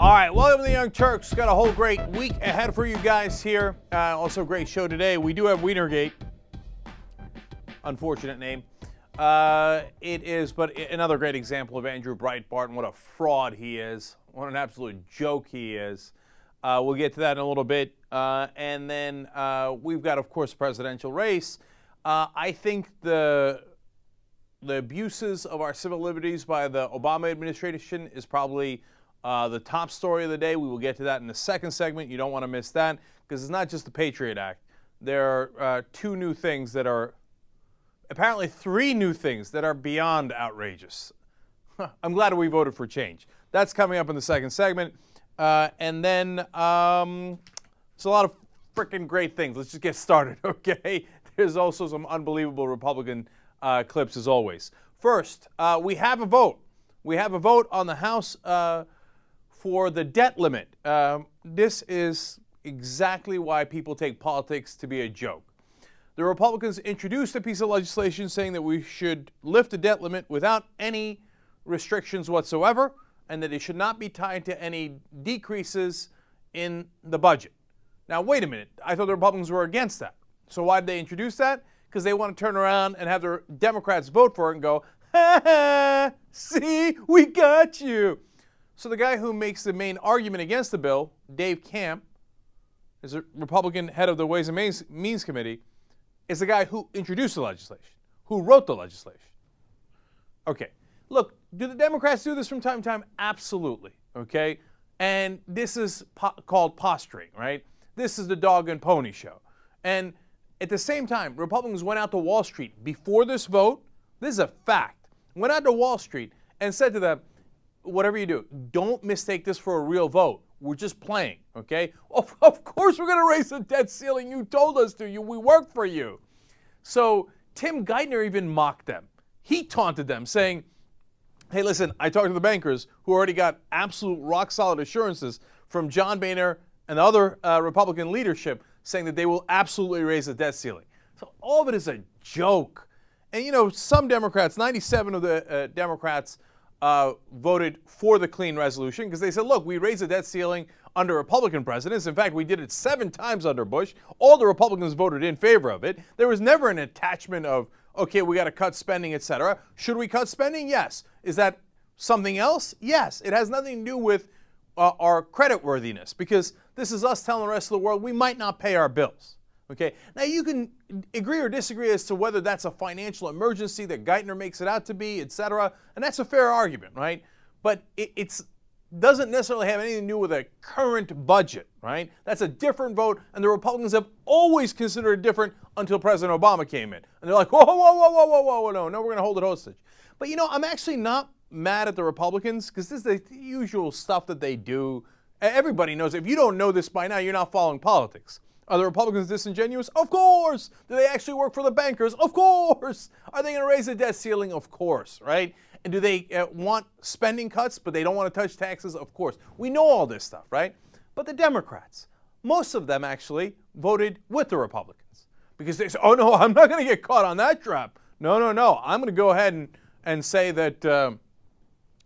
All right, welcome to the Young Turks. Got a whole great week ahead for you guys here. Also a great show today. We do have Wienergate. Unfortunate name. It is, but another great example of Andrew Breitbart and what a fraud he is. What an absolute joke he is. We'll get to that in a little bit. And then we've got, of course, the presidential race. I think the abuses of our civil liberties by the Obama administration is probably the top story of the day. We will get to that in the second segment. You don't want to miss that because it's not just the Patriot Act. There are two new things that are, apparently three new things that are beyond outrageous. I'm glad we voted for change. That's coming up in the second segment. And then it's a lot of freaking great things. Let's just get started, okay? There's also some unbelievable Republican clips as always. First, we have a vote. We have a vote on the House for the debt limit. This is exactly why people take politics to be a joke. The Republicans introduced a piece of legislation saying that we should lift the debt limit without any restrictions whatsoever, and that it should not be tied to any decreases in the budget. Now, wait a minute. I thought the Republicans were against that. So why did they introduce that? Because they want to turn around and have the Democrats vote for it and go, ha ha, see, we got you. So the guy who makes the main argument against the bill, Dave Camp, is a Republican head of the Ways and Means Committee, is the guy who introduced the legislation, who wrote the legislation. Okay, look, do the Democrats do this from time to time? Absolutely, okay? And this is called posturing, right? This is the dog and pony show. And at the same time, Republicans went out to Wall Street before this vote. This is a fact. Went out to Wall Street and said to them, whatever you do, don't mistake this for a real vote. We're just playing, okay? Of course we're going to raise the debt ceiling. You told us to. We worked for you. So Tim Geithner even mocked them. He taunted them, saying, hey, listen, I talked to the bankers who already got absolute rock-solid assurances from John Boehner and the other Republican leadership saying that they will absolutely raise the debt ceiling. So all of it is a joke. And, you know, some Democrats, 97 of the Democrats, voted for the clean resolution because they said, look, we raised the debt ceiling under Republican presidents. In fact, we did it 7 times under Bush. All the Republicans voted in favor of it. There was never an attachment of, okay, we got to cut spending, etc. Should we cut spending? Yes. Is that something else? Yes. It has nothing to do with our creditworthiness because this is us telling the rest of the world we might not pay our bills. Okay. Now you can agree or disagree as to whether that's a financial emergency that Geithner makes it out to be, etc. And that's a fair argument, right? But it doesn't necessarily have anything to do with a current budget, right? That's a different vote, and the Republicans have always considered it different until President Obama came in. And they're like, whoa, whoa, whoa, whoa, whoa, whoa, no, we're going to hold it hostage. But you know, I'm actually not mad at the Republicans because this is the usual stuff that they do. Everybody knows. If you don't know this by now, you're not following politics. Are the Republicans disingenuous? Of course. Do they actually work for the bankers? Of course. Are they going to raise the debt ceiling? Of course, right? And do they want spending cuts, but they don't want to touch taxes? Of course. We know all this stuff, right? But the Democrats, most of them actually voted with the Republicans because they say, oh, no, I'm not going to get caught on that trap. No. I'm going to go ahead and say that,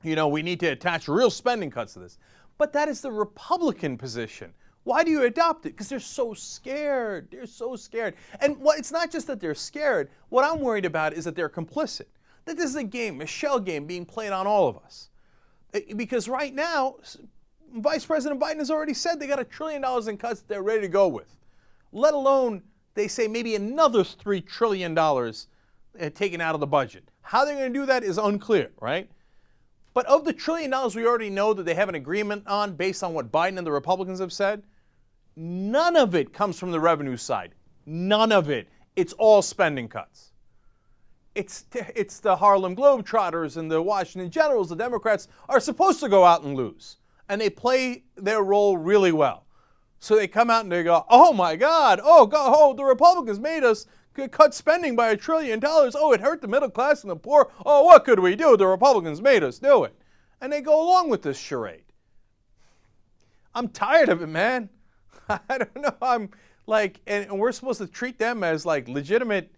you know, we need to attach real spending cuts to this. But that is the Republican position. Why do you adopt it? Because they're so scared. They're so scared. And it's not just that they're scared. What I'm worried about is that they're complicit. That this is a game, a shell game being played on all of us. Because right now, Vice President Biden has already said they got $1 trillion in cuts that they're ready to go with. Let alone, they say maybe another $3 trillion taken out of the budget. How they're going to do that is unclear, right? But of the $1 trillion we already know that they have an agreement on based on what Biden and the Republicans have said, none of it comes from the revenue side. None of it. It's all spending cuts. It's the Harlem Globetrotters and the Washington Generals, the Democrats, are supposed to go out and lose. And they play their role really well. So they come out and they go, oh my God, the Republicans made us cut spending by $1 trillion. Oh, it hurt the middle class and the poor. Oh, what could we do? The Republicans made us do it. And they go along with this charade. I'm tired of it, man. I don't know. I'm like, and we're supposed to treat them as like legitimate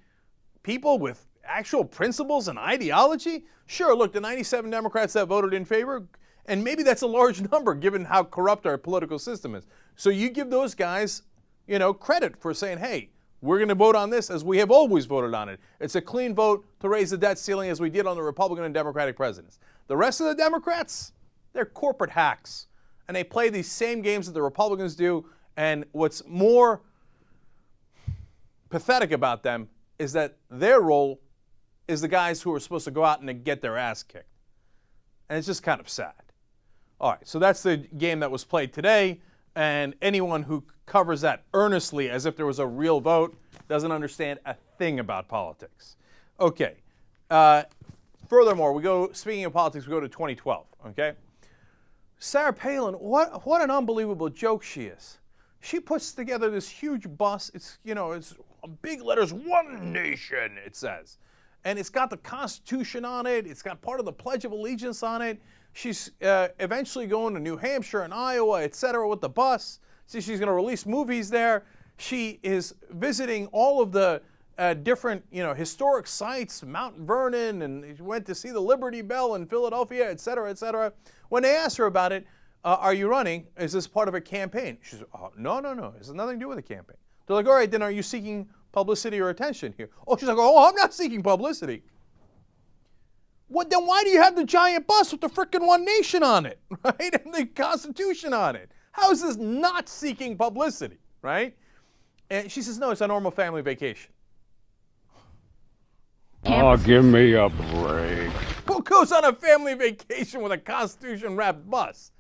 people with actual principles and ideology? Sure, look, the 97 Democrats that voted in favor, And maybe that's a large number given how corrupt our political system is. So you give those guys, credit for saying, hey, we're going to vote on this as we have always voted on it. It's a clean vote to raise the debt ceiling as we did on the Republican and Democratic presidents. The rest of the Democrats, they're corporate hacks. And they play these same games that the Republicans do. And what's more pathetic about them is that their role is the guys who are supposed to go out and get their ass kicked. And it's just kind of sad. All right, so that's the game that was played today. And anyone who covers that earnestly as if there was a real vote doesn't understand a thing about politics. Okay. Furthermore, speaking of politics, we go to 2012, okay? Sarah Palin, what an unbelievable joke she is. She puts together this huge bus. It's big letters, one nation, it says. And it's got the Constitution on it. It's got part of the Pledge of Allegiance on it. She's eventually going to New Hampshire and Iowa, et cetera, with the bus. So she's going to release movies there. She is visiting all of the different, historic sites, Mount Vernon, and she went to see the Liberty Bell in Philadelphia, et cetera, et cetera. When they asked her about it, are you running? Is this part of a campaign? She said, oh, no. It has nothing to do with a campaign. They're like, all right, then are you seeking publicity or attention here? Oh, she's like, oh, I'm not seeking publicity. Then why do you have the giant bus with the frickin' One Nation on it, right? And the Constitution on it? How is this not seeking publicity, right? And she says, no, it's a normal family vacation. Oh, give me a break. Who goes on a family vacation with a Constitution-wrapped bus?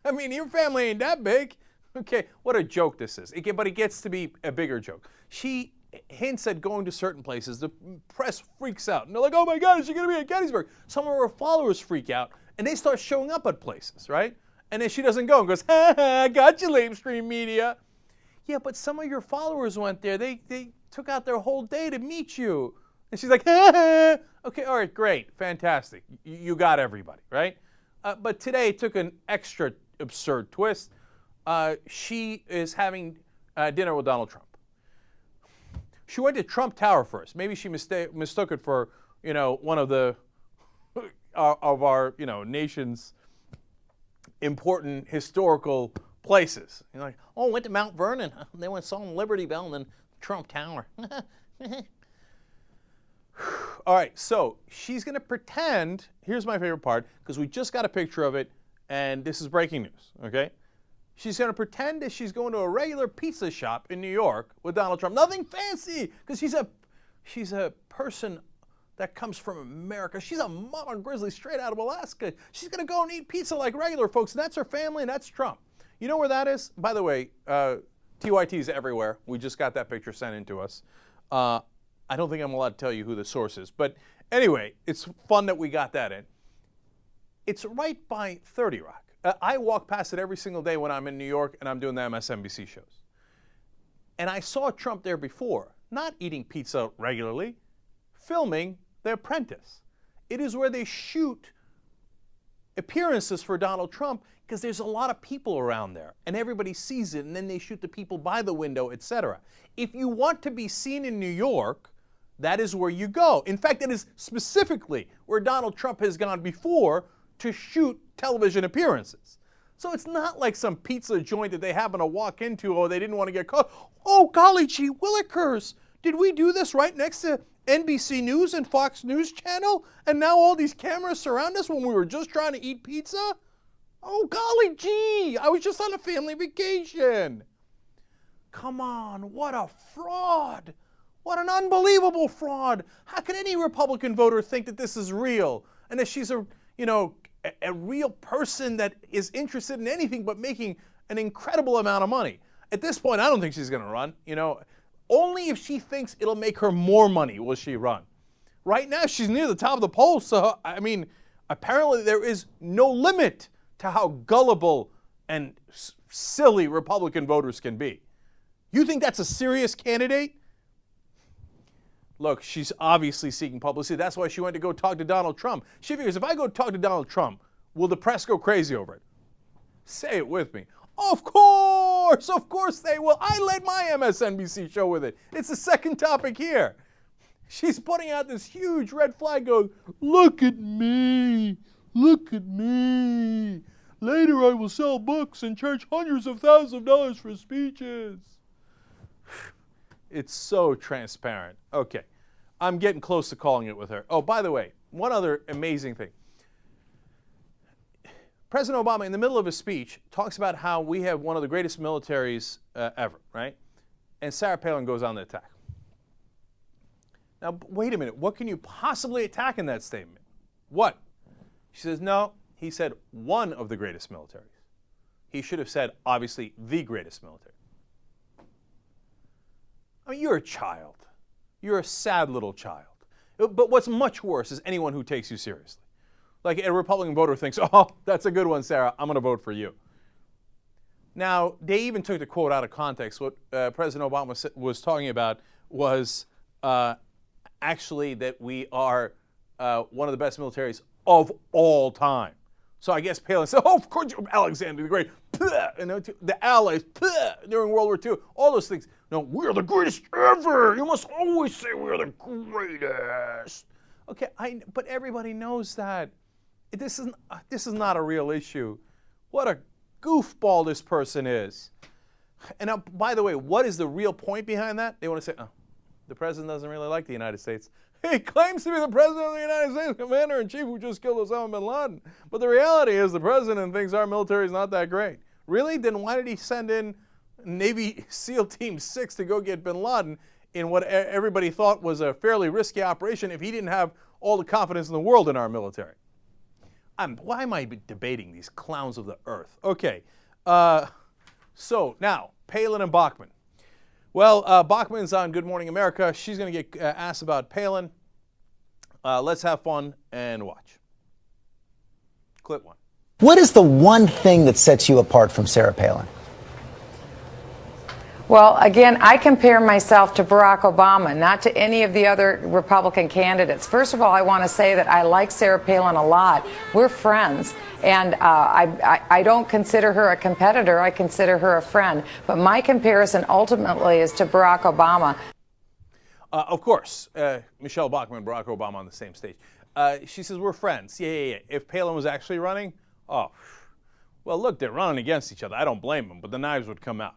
I mean, your family ain't that big. Okay, what a joke this is. But it gets to be a bigger joke. She hints at going to certain places. The press freaks out. And they're like, oh my God, is she going to be at Gettysburg? Some of her followers freak out, and they start showing up at places, right? And then she doesn't go and goes, ha ha, got you, lamestream media. Yeah, but some of your followers went there. They took out their whole day to meet you. And she's like, ha ha. Okay, all right, great, fantastic. You got everybody, right? But today it took an extra absurd twist. She is having dinner with Donald Trump. She went to Trump Tower first. Maybe she mistook it for, one of the of our, nation's important historical places. You're like, oh, went to Mount Vernon. They went saw Liberty Bell and then Trump Tower. All right, so she's going to pretend. Here's my favorite part, because we just got a picture of it, and this is breaking news, okay? She's going to pretend that she's going to a regular pizza shop in New York with Donald Trump. Nothing fancy, because she's a person that comes from America. She's a mountain grizzly straight out of Alaska. She's going to go and eat pizza like regular folks, and that's her family, and that's Trump. You know where that is? By the way, TYT is everywhere. We just got that picture sent in to us. I don't think I'm allowed to tell you who the source is. But anyway, it's fun that we got that in. It's right by 30 Rock. I walk past it every single day when I'm in New York and I'm doing the MSNBC shows. And I saw Trump there before, not eating pizza regularly, filming The Apprentice. It is where they shoot appearances for Donald Trump because there's a lot of people around there and everybody sees it, and then they shoot the people by the window, etc. If you want to be seen in New York, that is where you go. In fact, it is specifically where Donald Trump has gone before to shoot television appearances. So it's not like some pizza joint that they happen to walk into or they didn't want to get caught. Oh, golly gee willikers, did we do this right next to NBC News and Fox News Channel? And now all these cameras surround us when we were just trying to eat pizza? Oh, golly gee, I was just on a family vacation. Come on, what a fraud. What an unbelievable fraud. How can any Republican voter think that this is real and that she's a real person that is interested in anything but making an incredible amount of money? At this point, I don't think she's going to run. Only if she thinks it'll make her more money will she run. Right now, she's near the top of the polls, so, apparently there is no limit to how gullible and silly Republican voters can be. You think that's a serious candidate? Look, she's obviously seeking publicity. That's why she went to go talk to Donald Trump. She figures, if I go talk to Donald Trump, will the press go crazy over it? Say it with me. Of course they will. I led my MSNBC show with it. It's the second topic here. She's putting out this huge red flag going, look at me, Later I will sell books and charge hundreds of thousands of dollars for speeches. It's so transparent. Okay, I'm getting close to calling it with her. Oh, by the way, one other amazing thing. President Obama, in the middle of his speech, talks about how we have one of the greatest militaries ever, right? And Sarah Palin goes on the attack. Now, wait a minute. What can you possibly attack in that statement? What? She says, no. He said one of the greatest militaries. He should have said, obviously, the greatest military. I mean, you're a child. You're a sad little child. But what's much worse is anyone who takes you seriously. Like a Republican voter thinks, oh, that's a good one, Sarah. I'm going to vote for you. Now, they even took the quote out of context. What President Obama was talking about was actually that we are one of the best militaries of all time. So I guess Palin said, oh, of course, Alexander the Great, and the Allies during World War II, all those things. No, we're the greatest ever. You must always say we're the greatest. Okay, but everybody knows that. This is not a real issue. What a goofball this person is. And now, by the way, what is the real point behind that? They want to say, oh, the president doesn't really like the United States. He claims to be the president of the United States, commander-in-chief who just killed Osama bin Laden. But the reality is the president thinks our military is not that great. Really? Then why did he send in Navy SEAL Team 6 to go get bin Laden in what everybody thought was a fairly risky operation if he didn't have all the confidence in the world in our military? Why am I debating these clowns of the earth? Okay, so now, Palin and Bachmann. Well, Bachmann's on Good Morning America. She's going to get asked about Palin. Let's have fun and watch. Clip one. What is the one thing that sets you apart from Sarah Palin? Well, again, I compare myself to Barack Obama, not to any of the other Republican candidates. First of all, I want to say that I like Sarah Palin a lot. We're friends, and I don't consider her a competitor. I consider her a friend. But my comparison ultimately is to Barack Obama. Of course, Michelle Bachmann and Barack Obama on the same stage. She says, we're friends. Yeah. If Palin was actually running, oh, well, look, they're running against each other. I don't blame them, but the knives would come out.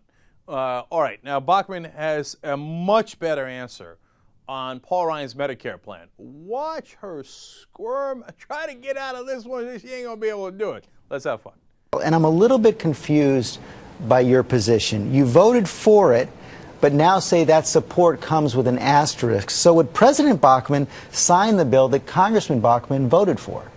All right, now Bachmann has a much better answer on Paul Ryan's Medicare plan. Watch her squirm, try to get out of this one. She ain't going to be able to do it. Let's have fun. And I'm a little bit confused by your position. You voted for it, but now say that support comes with an asterisk. So would President Bachmann sign the bill that Congressman Bachmann voted for?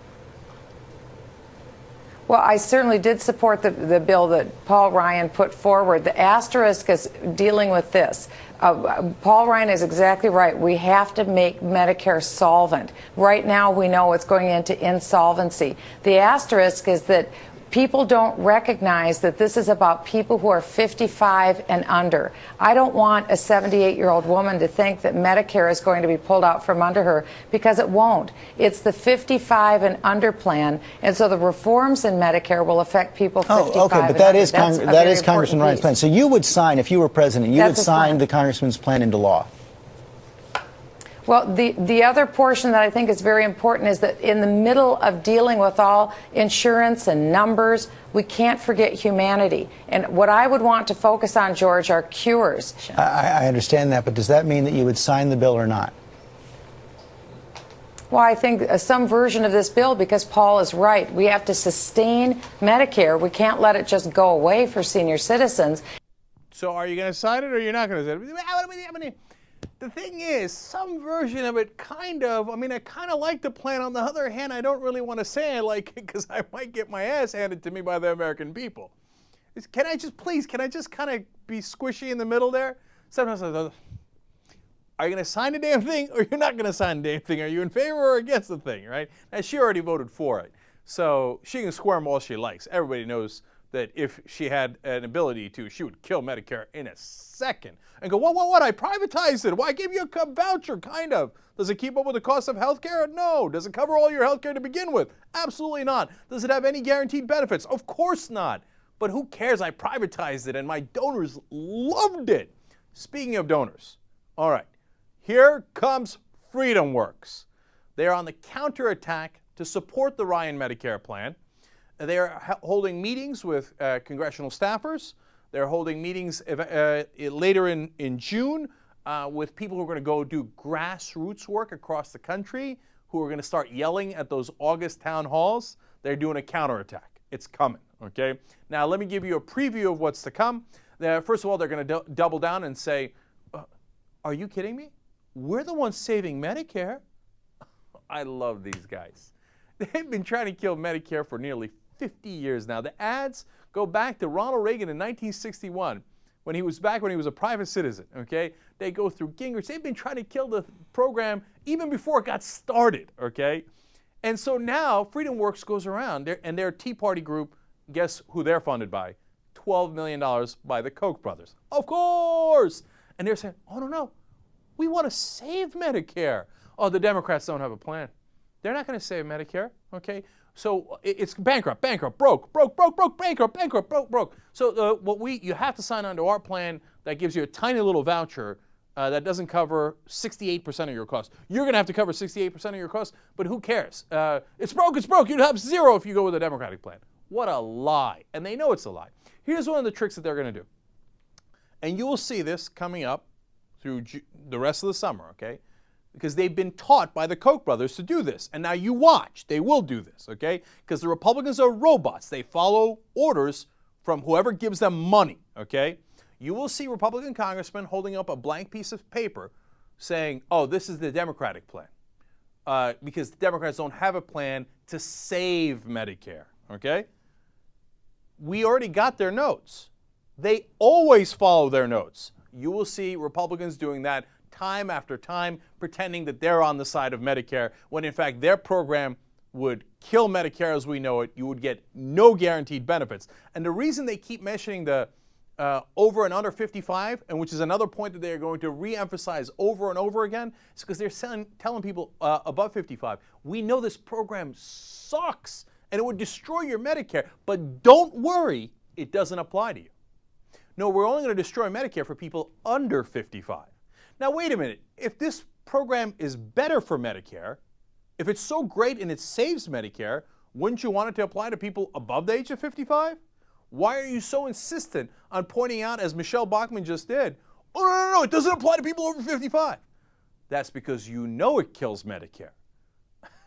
Well, I certainly did support the bill that Paul Ryan put forward. The asterisk is dealing with this. Paul Ryan is exactly right. We have to make Medicare solvent. Right now, we know it's going into insolvency. The asterisk is that people don't recognize that this is about people who are 55 and under. I don't want a 78-year-old woman to think that Medicare is going to be pulled out from under her, because it won't. It's the 55 and under plan, and so the reforms in Medicare will affect people 55 oh, okay, but that is Congressman Ryan's plan. So you would sign, if you were president, you would sign the congressman's plan into law? Well, the other portion that I think is very important is that in the middle of dealing with all insurance and numbers, we can't forget humanity. And what I would want to focus on, George, are cures. I understand that, but does that mean that you would sign the bill or not? Well, I think some version of this bill, because Paul is right. We have to sustain Medicare. We can't let it just go away for senior citizens. So are you going to sign it or you're not going to sign it? The thing is, some version of it I kind of like the plan. On the other hand, I don't really want to say I like it because I might get my ass handed to me by the American people. Can I just kind of be squishy in the middle there? Sometimes I go, are you going to sign the damn thing or you're not going to sign the damn thing? Are you in favor or against the thing, right? And she already voted for it. So she can squirm all she likes. Everybody knows that if she had an ability to, she would kill Medicare in a second and go, what? I privatized it. Why, I gave you a voucher, kind of. Does it keep up with the cost of health care? No. Does it cover all your health care to begin with? Absolutely not. Does it have any guaranteed benefits? Of course not. But who cares? I privatized it and my donors loved it. Speaking of donors, all right, here comes FreedomWorks. They're on the counterattack to support the Ryan Medicare plan. they're holding meetings with congressional staffers. They're holding meetings later in June with people who are going to go do grassroots work across the country, who are going to start yelling at those August town halls. They're doing a counterattack. It's coming, okay? Now, let me give you a preview of what's to come. First of all, they're going to double down and say, are you kidding me? We're the ones saving Medicare. I love these guys. They've been trying to kill Medicare for nearly 50 years now. The ads go back to Ronald Reagan in 1961 when he was a private citizen, okay? They go through Gingrich. They've been trying to kill the program even before it got started, okay? And so now Freedom Works goes around, and their Tea Party group, guess who they're funded by? $12 million by the Koch brothers. Of course! And they're saying, oh, no, we want to save Medicare. Oh, the Democrats don't have a plan. They're not going to save Medicare, okay? So it's bankrupt, broke, broke. So you have to sign on to our plan that gives you a tiny little voucher that doesn't cover 68% of your costs. You're going to have to cover 68% of your costs, but who cares? It's broke. You'd have zero if you go with a Democratic plan. What a lie. And they know it's a lie. Here's one of the tricks that they're going to do. And you will see this coming up through the rest of the summer, okay? Because they've been taught by the Koch brothers to do this. And now you watch. They will do this, okay? Because the Republicans are robots. They follow orders from whoever gives them money, okay? You will see Republican congressmen holding up a blank piece of paper saying, oh, this is the Democratic plan. Because the Democrats don't have a plan to save Medicare, okay? We already got their notes. They always follow their notes. You will see Republicans doing that time after time, pretending that they're on the side of Medicare, when in fact their program would kill Medicare as we know it. You would get no guaranteed benefits. And the reason they keep mentioning the over and under 55, and which is another point that they are going to re-emphasize over and over again, is because they're telling people above 55, we know this program sucks and it would destroy your Medicare, but don't worry, it doesn't apply to you. No, we're only going to destroy Medicare for people under 55. Now, wait a minute. If this program is better for Medicare, if it's so great and it saves Medicare, wouldn't you want it to apply to people above the age of 55? Why are you so insistent on pointing out, as Michelle Bachmann just did, oh, no, it doesn't apply to people over 55? That's because you know it kills Medicare.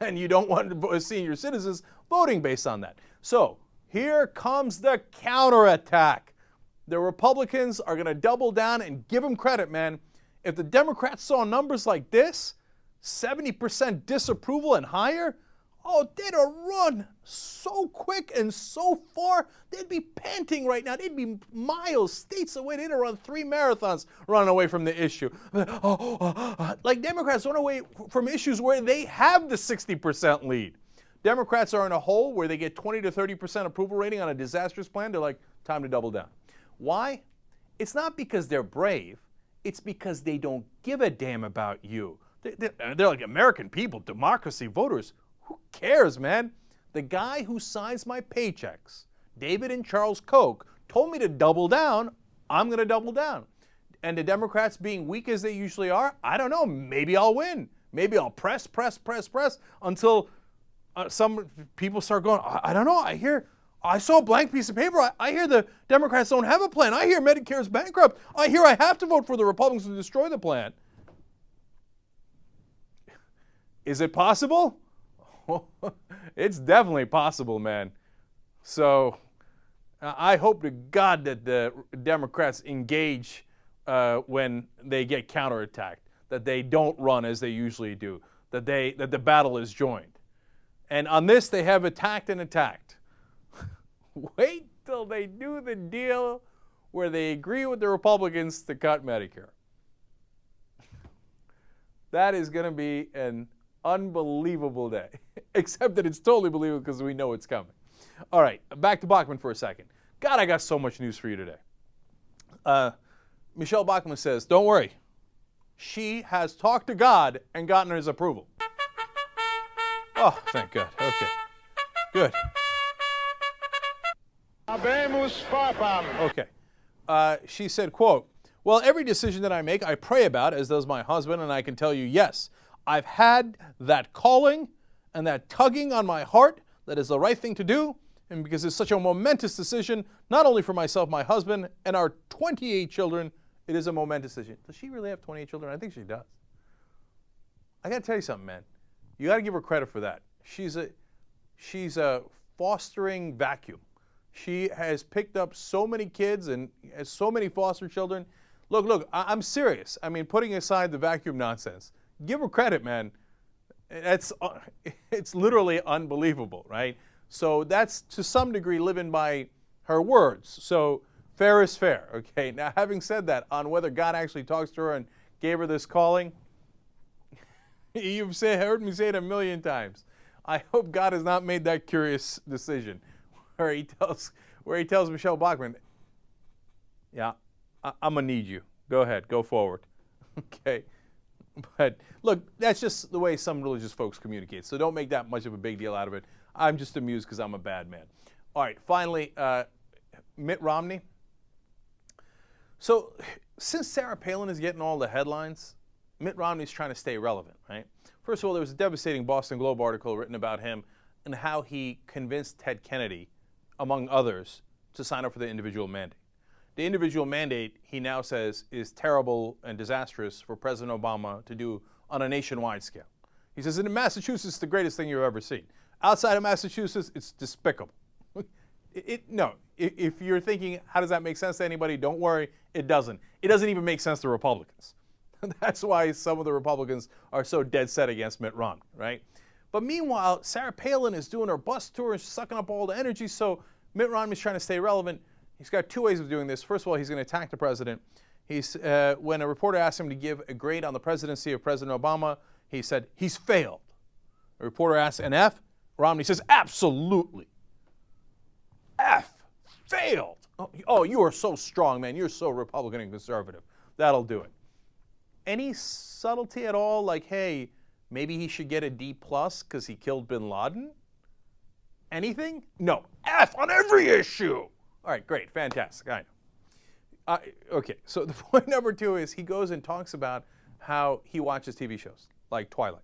And you don't want senior citizens voting based on that. So here comes the counterattack. The Republicans are going to double down and give them credit, man. If the Democrats saw numbers like this, 70% disapproval and higher, oh, they'd run so quick and so far, they'd be panting right now. They'd be miles, states away. They'd run 3 marathons running away from the issue. Like Democrats run away from issues where they have the 60% lead. Democrats are in a hole where they get 20 to 30% approval rating on a disastrous plan. They're like, time to double down. Why? It's not because they're brave. It's because they don't give a damn about you. They're like American people, democracy, voters. Who cares, man? The guy who signs my paychecks, David and Charles Koch, told me to double down. I'm going to double down. And the Democrats being weak as they usually are, I don't know. Maybe I'll win. Maybe I'll press until some people start going, I don't know. I saw a blank piece of paper. I hear the Democrats don't have a plan. I hear Medicare is bankrupt. I hear I have to vote for the Republicans to destroy the plan. Is it possible? It's definitely possible, man. So I hope to God that the Democrats engage when they get counterattacked, that they don't run as they usually do, that the battle is joined. And on this, they have attacked and attacked. Wait till they do the deal where they agree with the Republicans to cut Medicare. That is going to be an unbelievable day, except that it's totally believable because we know it's coming. All right, back to Bachmann for a second. God, I got so much news for you today. Michelle Bachmann says, don't worry. She has talked to God and gotten his approval. Oh, thank God. Okay, good. Okay. She said, quote, well, every decision that I make, I pray about, as does my husband, and I can tell you, yes, I've had that calling and that tugging on my heart that is the right thing to do, and because it's such a momentous decision, not only for myself, my husband, and our 28 children, it is a momentous decision. Does she really have 28 children? I think she does. I got to tell you something, man. You got to give her credit for that. She's a fostering vacuum. She has picked up so many kids and has so many foster children. Look, I'm serious. I mean, putting aside the vacuum nonsense, give her credit, man. It's literally unbelievable, right? So that's to some degree living by her words. So fair is fair, okay? Now, having said that, on whether God actually talks to her and gave her this calling, you've heard me say it a million times. I hope God has not made that curious decision where he tells Michelle Bachmann, yeah, I'm going to need you. Go ahead. Go forward. Okay. But look, that's just the way some religious folks communicate. So don't make that much of a big deal out of it. I'm just amused because I'm a bad man. All right. Finally, Mitt Romney. So since Sarah Palin is getting all the headlines, Mitt Romney's trying to stay relevant, right? First of all, there was a devastating Boston Globe article written about him and how he convinced Ted Kennedy, among others, to sign up for the individual mandate. The individual mandate, he now says, is terrible and disastrous for President Obama to do on a nationwide scale. He says, in Massachusetts, it's the greatest thing you've ever seen. Outside of Massachusetts, it's despicable. No, if you're thinking, how does that make sense to anybody? Don't worry, it doesn't. It doesn't even make sense to Republicans. That's why some of the Republicans are so dead set against Mitt Romney, right? But meanwhile, Sarah Palin is doing her bus tour and sucking up all the energy, so Mitt Romney's trying to stay relevant. He's got two ways of doing this. First of all, he's going to attack the president. When a reporter asked him to give a grade on the presidency of President Obama, he said, he's failed. A reporter asked, an F? Romney says, absolutely. F. Failed. Oh, you are so strong, man. You're so Republican and conservative. That'll do it. Any subtlety at all, like, hey, maybe he should get a D+ because he killed bin Laden? Anything? No. F on every issue. All right, great, fantastic, I know. Okay, so the point number two is he goes and talks about how he watches TV shows, like Twilight.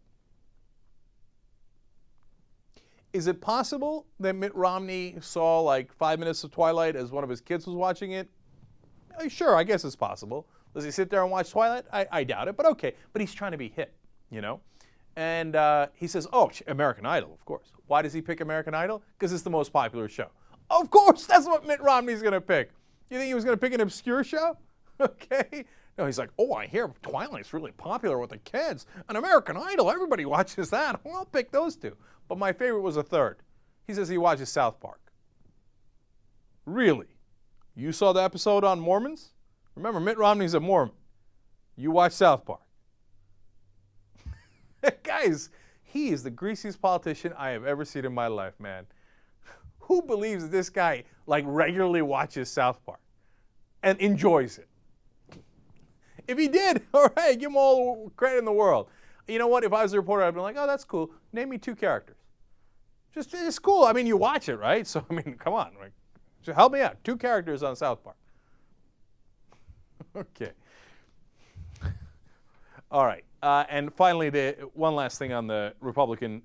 Is it possible that Mitt Romney saw like 5 minutes of Twilight as one of his kids was watching it? Sure, I guess it's possible. Does he sit there and watch Twilight? I doubt it, but okay. But he's trying to be hip, you know? And he says, oh, American Idol, of course. Why does he pick American Idol? Because it's the most popular show. Of course, that's what Mitt Romney's going to pick. You think he was going to pick an obscure show? Okay. No, he's like, oh, I hear Twilight's really popular with the kids. An American Idol, everybody watches that. Well, I'll pick those two. But my favorite was a third. He says he watches South Park. Really? You saw the episode on Mormons? Remember, Mitt Romney's a Mormon. You watch South Park. Guys, he is the greasiest politician I have ever seen in my life, man. Who believes that this guy like regularly watches South Park and enjoys it? If he did, all right, give him all the credit in the world. You know what? If I was a reporter, I'd be like, oh, that's cool. Name me two characters. It's cool. I mean, you watch it, right? So, I mean, come on. Like, so help me out. Two characters on South Park. Okay. All right. And finally, one last thing on the Republican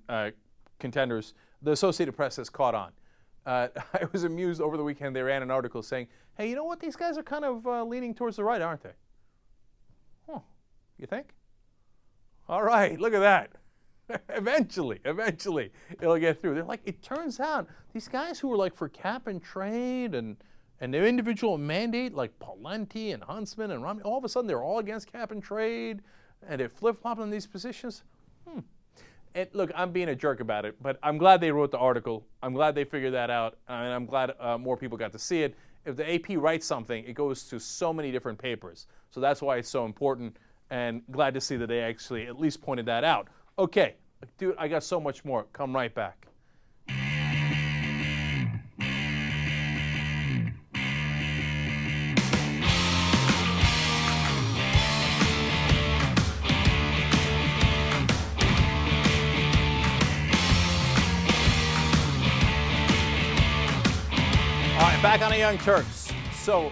contenders. The Associated Press has caught on. I was amused over the weekend. They ran an article saying, hey, you know what? These guys are kind of leaning towards the right, aren't they? Huh. You think? All right. Look at that. Eventually, it'll get through. They're like, it turns out these guys who were like for cap and trade and their individual mandate, like Pawlenty and Huntsman and Romney, all of a sudden they're all against cap and trade, and they're flip-flopping on these positions. And look, I'm being a jerk about it, but I'm glad they wrote the article. I'm glad they figured that out, and I'm glad more people got to see it. If the AP writes something, it goes to so many different papers. So that's why it's so important, and glad to see that they actually at least pointed that out. Okay, dude, I got so much more. Come right back. All right, back on the Young Turks. So,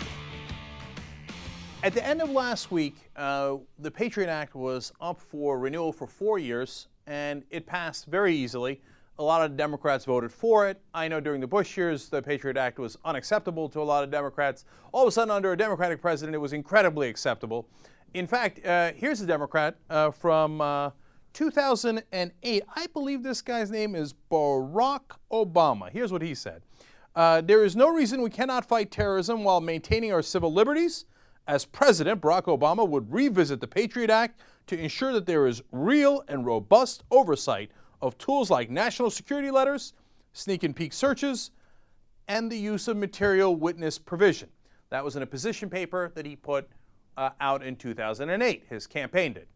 at the end of last week, the Patriot Act was up for renewal for 4 years, and it passed very easily. A lot of Democrats voted for it. I know during the Bush years, the Patriot Act was unacceptable to a lot of Democrats. All of a sudden, under a Democratic president, it was incredibly acceptable. In fact, here's a Democrat from 2008. I believe this guy's name is Barack Obama. Here's what he said. There is no reason we cannot fight terrorism while maintaining our civil liberties. As president, Barack Obama would revisit the Patriot Act to ensure that there is real and robust oversight of tools like national security letters, sneak and peek searches, and the use of material witness provision. That was in a position paper that he put out in 2008, his campaign did.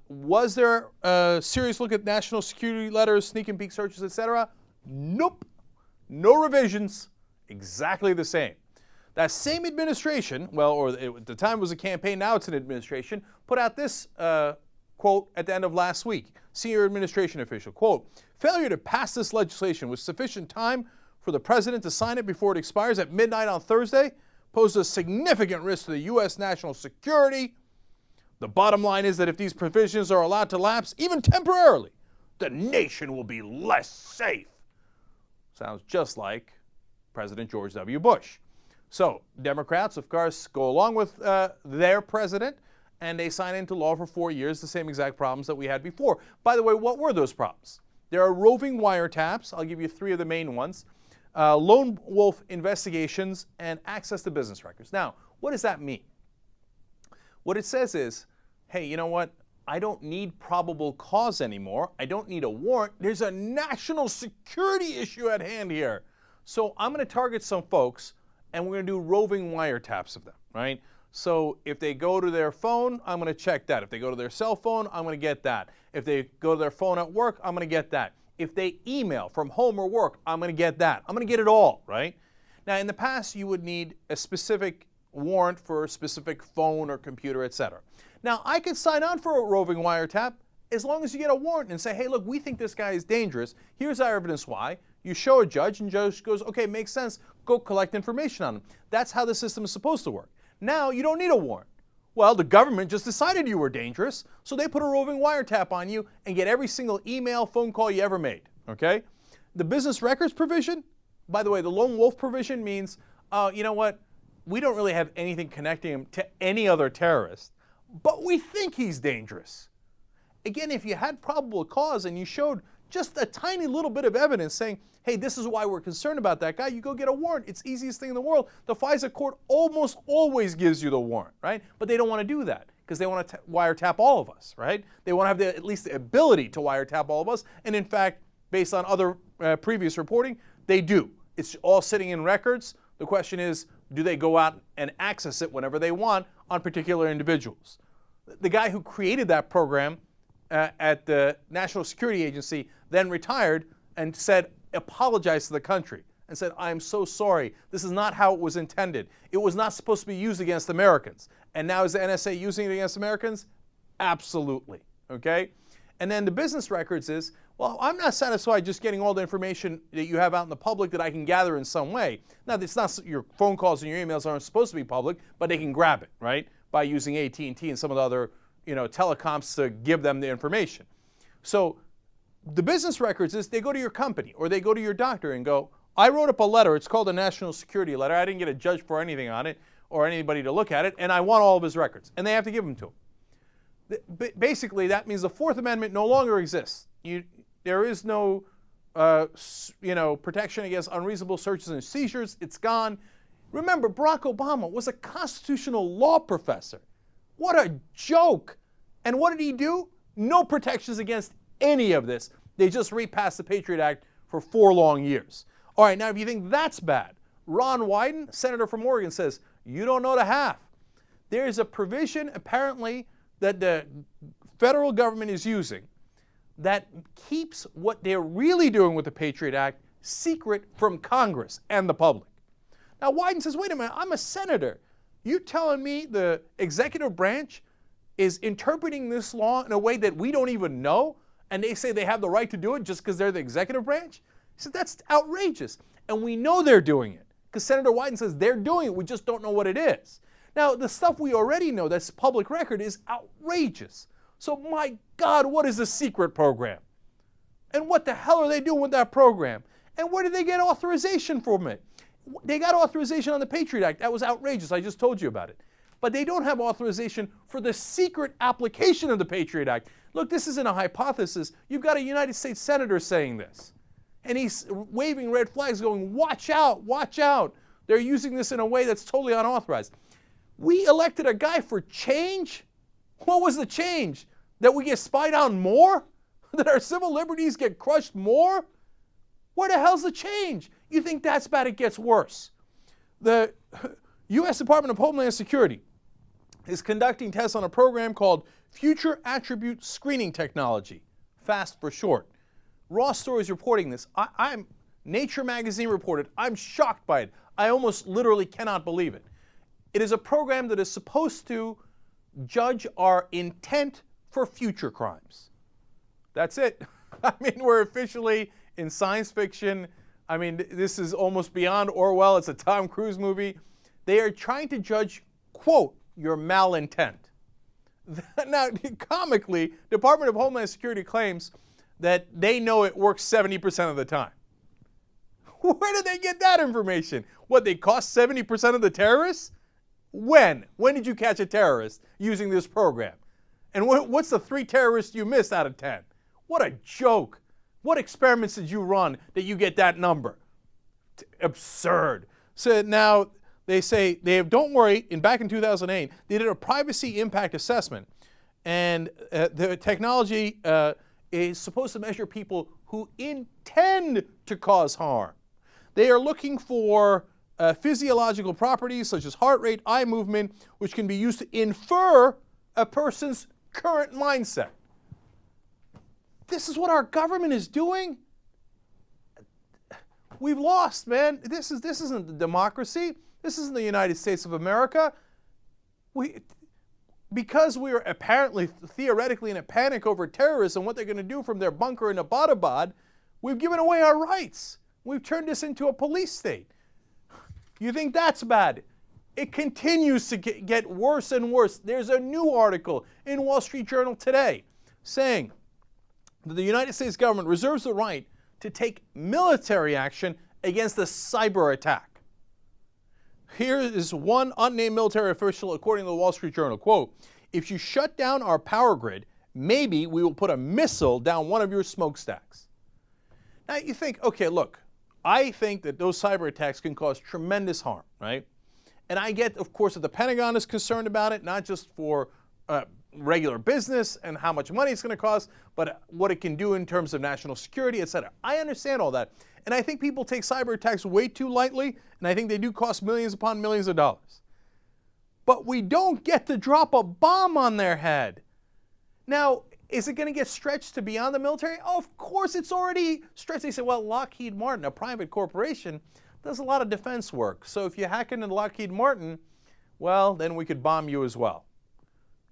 Was there a serious look at national security letters, sneak and peek searches, etc.? Nope. No revisions. Exactly the same. That same administration, at the time it was a campaign, now it's an administration, put out this quote at the end of last week. Senior administration official, quote, failure to pass this legislation with sufficient time for the president to sign it before it expires at midnight on Thursday poses a significant risk to the U.S. national security. The bottom line is that if these provisions are allowed to lapse, even temporarily, the nation will be less safe. Sounds just like President George W. Bush. So Democrats, of course, go along with their president, and they sign into law for 4 years the same exact problems that we had before. By the way, what were those problems? There are roving wiretaps. I'll give you 3 of the main ones. Lone wolf investigations and access to business records. Now, what does that mean? What it says is, hey, you know what? I don't need probable cause anymore. I don't need a warrant. There's a national security issue at hand here. So I'm going to target some folks, and we're going to do roving wiretaps of them, right? So if they go to their phone, I'm going to check that. If they go to their cell phone, I'm going to get that. If they go to their phone at work, I'm going to get that. If they email from home or work, I'm going to get that. I'm going to get it all, right? Now, in the past, you would need a specific warrant for a specific phone or computer, etc. Now, I could sign on for a roving wiretap as long as you get a warrant and say, hey, look, we think this guy is dangerous. Here's our evidence why. You show a judge, and judge goes, okay, makes sense. Go collect information on him. That's how the system is supposed to work. Now, you don't need a warrant. Well, the government just decided you were dangerous, so they put a roving wiretap on you and get every single email, phone call you ever made, okay? The business records provision, by the way, the lone wolf provision means, you know what? We don't really have anything connecting him to any other terrorist, but we think he's dangerous. Again, if you had probable cause and you showed just a tiny little bit of evidence saying, hey, this is why we're concerned about that guy, you go get a warrant. It's the easiest thing in the world. The FISA court almost always gives you the warrant, right? But they don't want to do that because they want to wiretap all of us, right? They want to have at least the ability to wiretap all of us. And in fact, based on other previous reporting, they do. It's all sitting in records. The question is, do they go out and access it whenever they want on particular individuals? The guy who created that program at the National Security Agency then retired and apologized to the country and said, I am so sorry. This is not how it was intended. It was not supposed to be used against Americans. And now is the NSA using it against Americans? Absolutely, okay? And then the business records is, well, I'm not satisfied just getting all the information that you have out in the public that I can gather in some way. Now, it's not your phone calls and your emails aren't supposed to be public, but they can grab it, right, by using AT&T and some of the other, telecoms to give them the information. So the business records is they go to your company or they go to your doctor and go, I wrote up a letter. It's called a national security letter. I didn't get a judge for anything on it or anybody to look at it, and I want all of his records. And they have to give them to him. Basically, that means the Fourth Amendment no longer exists. There is no, protection against unreasonable searches and seizures. It's gone. Remember, Barack Obama was a constitutional law professor. What a joke. And what did he do? No protections against any of this. They just repassed the Patriot Act for 4 long years. All right, now if you think that's bad, Ron Wyden, senator from Oregon, says, you don't know the half. There is a provision, apparently, that the federal government is using that keeps what they're really doing with the Patriot Act secret from Congress and the public. Now, Wyden says, wait a minute, I'm a senator. You telling me the executive branch is interpreting this law in a way that we don't even know, and they say they have the right to do it just because they're the executive branch? He said, that's outrageous. And we know they're doing it because Senator Wyden says they're doing it. We just don't know what it is. Now, the stuff we already know that's public record is outrageous. So, my God, what is a secret program? And what the hell are they doing with that program? And where did they get authorization from it? They got authorization on the Patriot Act. That was outrageous. I just told you about it. But they don't have authorization for the secret application of the Patriot Act. Look, this isn't a hypothesis. You've got a United States senator saying this. And he's waving red flags going, watch out, watch out. They're using this in a way that's totally unauthorized. We elected a guy for change? What was the change? That we get spied on more? That our civil liberties get crushed more? Where the hell's the change? You think that's bad? It gets worse. The U.S. Department of Homeland Security is conducting tests on a program called Future Attribute Screening Technology, FAST for short. Raw Story is reporting this. Nature magazine reported. I'm shocked by it. I almost literally cannot believe it. It is a program that is supposed to judge our intent for future crimes. That's it. I mean, we're officially in science fiction. I mean, this is almost beyond Orwell. It's a Tom Cruise movie. They are trying to judge, quote, your malintent. Now, comically, Department of Homeland Security claims that they know it works 70% of the time. Where did they get that information? What, they cost 70% of the terrorists? When? When did you catch a terrorist using this program? And what's the 3 terrorists you missed out of 10? What a joke. What experiments did you run that you get that number? Absurd. So now they say, don't worry, back in 2008, they did a privacy impact assessment. And the technology is supposed to measure people who intend to cause harm. They are looking for physiological properties such as heart rate, eye movement, which can be used to infer a person's current mindset. This is what our government is doing? We've lost, man. This isn't the democracy. This isn't the United States of America. Because we are apparently, theoretically, in a panic over terrorists and what they're going to do from their bunker in Abbottabad, we've given away our rights. We've turned this into a police state. You think that's bad? It continues to get worse and worse. There's a new article in Wall Street Journal today saying that the United States government reserves the right to take military action against a cyber attack. Here is one unnamed military official, according to the Wall Street Journal, quote, if you shut down our power grid, maybe we will put a missile down one of your smokestacks. Now you think, okay, look, I think that those cyber attacks can cause tremendous harm, right? And I get, of course, that the Pentagon is concerned about it, not just for regular business and how much money it's going to cost, but what it can do in terms of national security, et cetera. I understand all that. And I think people take cyber attacks way too lightly, and I think they do cost millions upon millions of dollars. But we don't get to drop a bomb on their head. Now, is it going to get stretched to beyond the military? Oh, of course it's already stretched. They say, well, Lockheed Martin, a private corporation, does a lot of defense work. So if you hack into Lockheed Martin, well, then we could bomb you as well.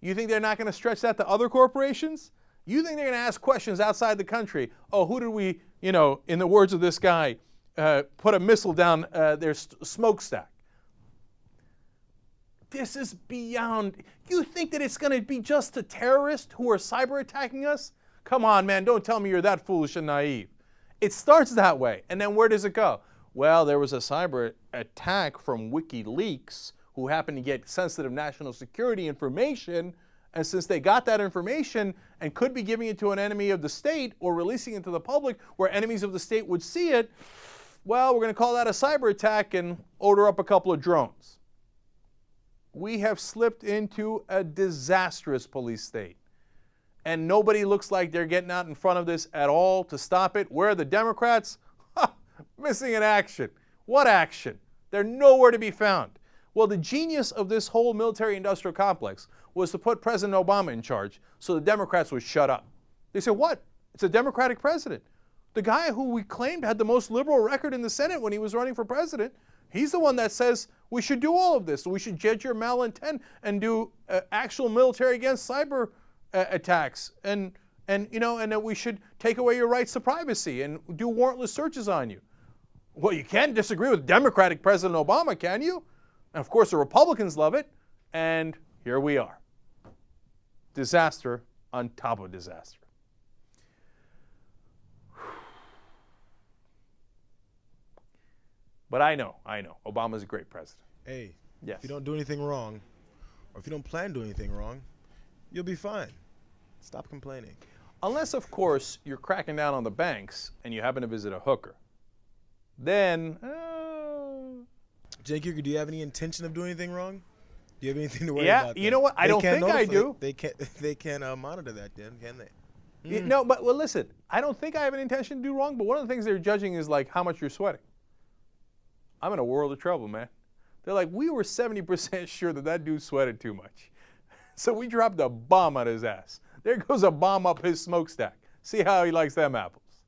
You think they're not going to stretch that to other corporations? You think they're going to ask questions outside the country? Oh, who did we, in the words of this guy, put a missile down their smokestack? This is beyond. You think that it's going to be just the terrorists who are cyber attacking us? Come on, man, don't tell me you're that foolish and naive. It starts that way, and then where does it go? Well, there was a cyber attack from WikiLeaks who happened to get sensitive national security information, and since they got that information and could be giving it to an enemy of the state or releasing it to the public where enemies of the state would see it, well, we're going to call that a cyber attack and order up a couple of drones. We have slipped into a disastrous police state. And nobody looks like they're getting out in front of this at all to stop it. Where are the Democrats? Missing in action. What action? They're nowhere to be found. Well, the genius of this whole military-industrial complex was to put President Obama in charge so the Democrats would shut up. They said, what? It's a Democratic president. The guy who we claimed had the most liberal record in the Senate when he was running for president, he's the one that says we should do all of this. We should judge your malintent and do actual military against cyber attacks, and that we should take away your rights to privacy and do warrantless searches on you. Well, you can't disagree with Democratic President Obama, can you? And of course, the Republicans love it, and here we are. Disaster on top of disaster. But I know. Obama's a great president. Hey, Yes. if you don't do anything wrong, or if you don't plan to do anything wrong, you'll be fine. Stop complaining. Unless, of course, you're cracking down on the banks and you happen to visit a hooker. Then, Cenk, do you have any intention of doing anything wrong? Do you have anything to worry yeah, about? you know what? I don't think I do. They can't monitor that, then, can they? No, but well, listen, I don't think I have an intention to do wrong, but one of the things they're judging is like how much you're sweating. I'm in a world of trouble, man. They're like, we were 70% sure that dude sweated too much. So we dropped a bomb on his ass. There goes a bomb up his smokestack. See how he likes them apples.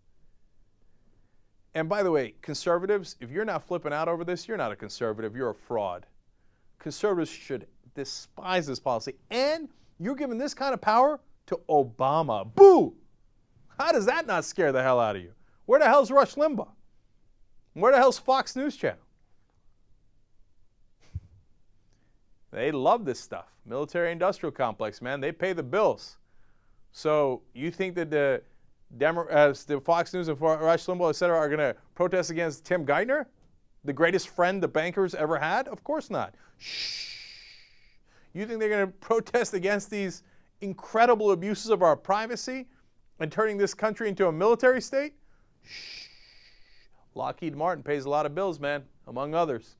And by the way, conservatives, if you're not flipping out over this, you're not a conservative, you're a fraud. Conservatives should despise this policy. And you're giving this kind of power to Obama. Boo! How does that not scare the hell out of you? Where the hell's Rush Limbaugh? Where the hell's Fox News Channel? They love this stuff. Military-industrial complex, man. They pay the bills. So you think that the Fox News and Rush Limbaugh, et cetera, are going to protest against Tim Geithner, the greatest friend the bankers ever had? Of course not. Shh. You think they're going to protest against these incredible abuses of our privacy and turning this country into a military state? Shh. Lockheed Martin pays a lot of bills, man, among others.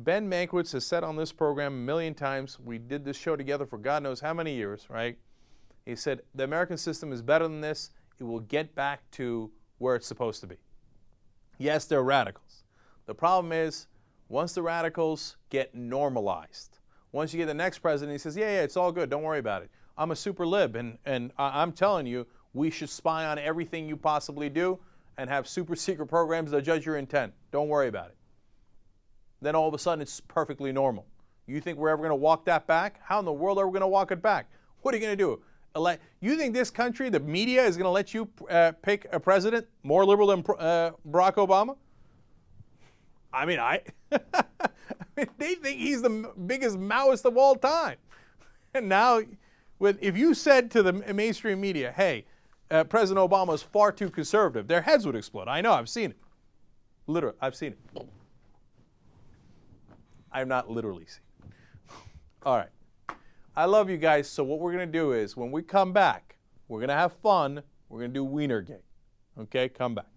Ben Mankiewicz has said on this program a million times, we did this show together for God knows how many years, right? He said, the American system is better than this. It will get back to where it's supposed to be. Yes, they're radicals. The problem is, once the radicals get normalized, once you get the next president, he says, yeah, it's all good. Don't worry about it. I'm a super lib, and I'm telling you, we should spy on everything you possibly do and have super secret programs that judge your intent. Don't worry about it. Then all of a sudden it's perfectly normal. You think we're ever going to walk that back? How in the world are we going to walk it back? What are you going to do? You think this country, the media, is going to let you pick a president more liberal than Barack Obama? I mean, they think he's the biggest Maoist of all time. And now, if you said to the mainstream media, hey, President Obama is far too conservative, their heads would explode. I know, I've seen it. Literally, I've seen it. I've not literally seen it. All right. I love you guys, so what we're going to do is, when we come back, we're going to have fun. We're going to do Wienergate. Okay? Come back.